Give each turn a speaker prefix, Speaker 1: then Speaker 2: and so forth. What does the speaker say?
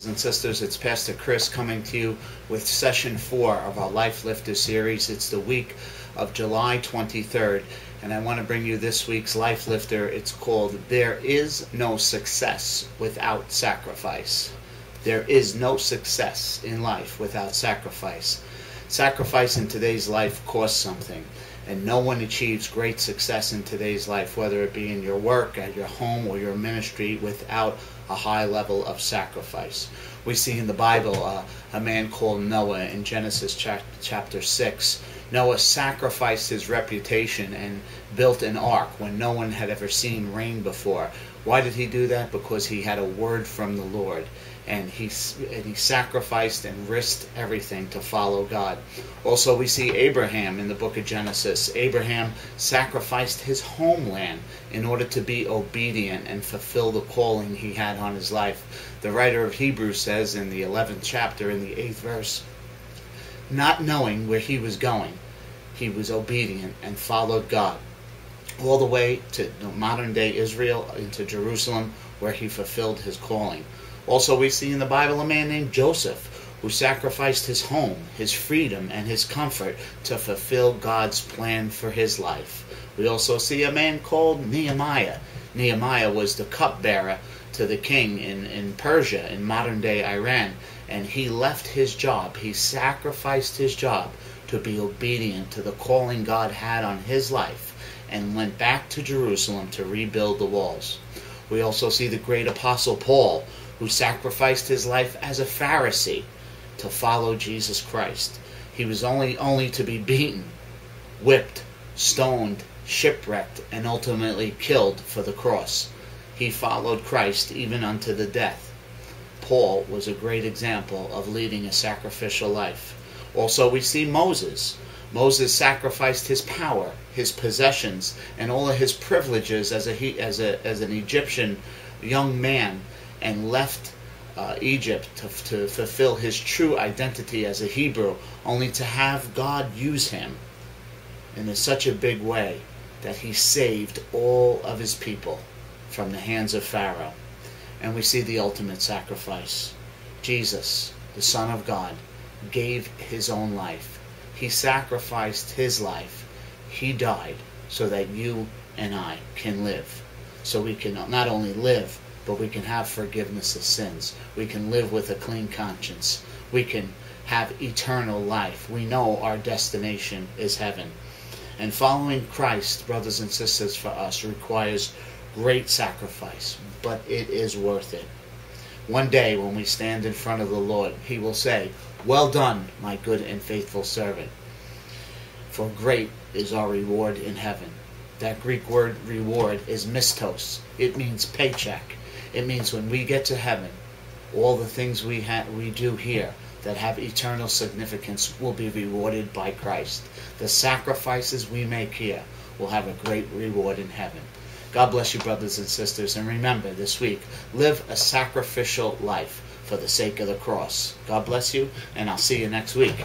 Speaker 1: And sisters, it's Pastor Chris coming to you with session 4 of our Life Lifter series. It's the week of July 23rd, and I want to bring you this week's Life Lifter. It's called There Is No Success Without Sacrifice. There is no success in life without sacrifice. Sacrifice in today's life costs something, and no one achieves great success in today's life, whether it be in your work, at your home, or your ministry, without a high level of sacrifice. We see in the Bible a man called Noah in Genesis chapter 6. Noah sacrificed his reputation and built an ark when no one had ever seen rain before. Why did he do that? Because he had a word from the Lord, and he sacrificed and risked everything to follow God. Also, we see Abraham in the book of Genesis. Abraham sacrificed his homeland in order to be obedient and fulfill the calling he had on his life. The writer of Hebrews says in the 11th chapter, in the 8th verse, not knowing where he was going, he was obedient and followed God all the way to modern-day Israel, into Jerusalem, where he fulfilled his calling. Also, we see in the Bible a man named Joseph who sacrificed his home, his freedom, and his comfort to fulfill God's plan for his life. We also see a man called Nehemiah. Nehemiah was the cupbearer to the king in Persia, in modern-day Iran, and he left his job. He sacrificed his job to be obedient to the calling God had on his life, and went back to Jerusalem to rebuild the walls. We also see the great apostle Paul, who sacrificed his life as a Pharisee to follow Jesus Christ. He was only to be beaten, whipped, stoned, shipwrecked, and ultimately killed for the cross. He followed Christ even unto the death. Paul was a great example of leading a sacrificial life. Also, we see Moses. Moses sacrificed his power, his possessions, and all of his privileges as an Egyptian young man, and left Egypt to fulfill his true identity as a Hebrew, only to have God use him in such a big way that he saved all of his people from the hands of Pharaoh. And we see the ultimate sacrifice. Jesus, the Son of God, gave his own life. He sacrificed his life. He died so that you and I can live. So we can not only live, but we can have forgiveness of sins. We can live with a clean conscience. We can have eternal life. We know our destination is heaven. And following Christ, brothers and sisters, for us requires great sacrifice, but it is worth it. One day when we stand in front of the Lord, he will say, "Well done, my good and faithful servant." For great is our reward in heaven. That Greek word reward is mistos. It means paycheck. It means when we get to heaven, all the things we do here that have eternal significance will be rewarded by Christ. The sacrifices we make here will have a great reward in heaven. God bless you, brothers and sisters, and remember this week, live a sacrificial life for the sake of the cross. God bless you, and I'll see you next week.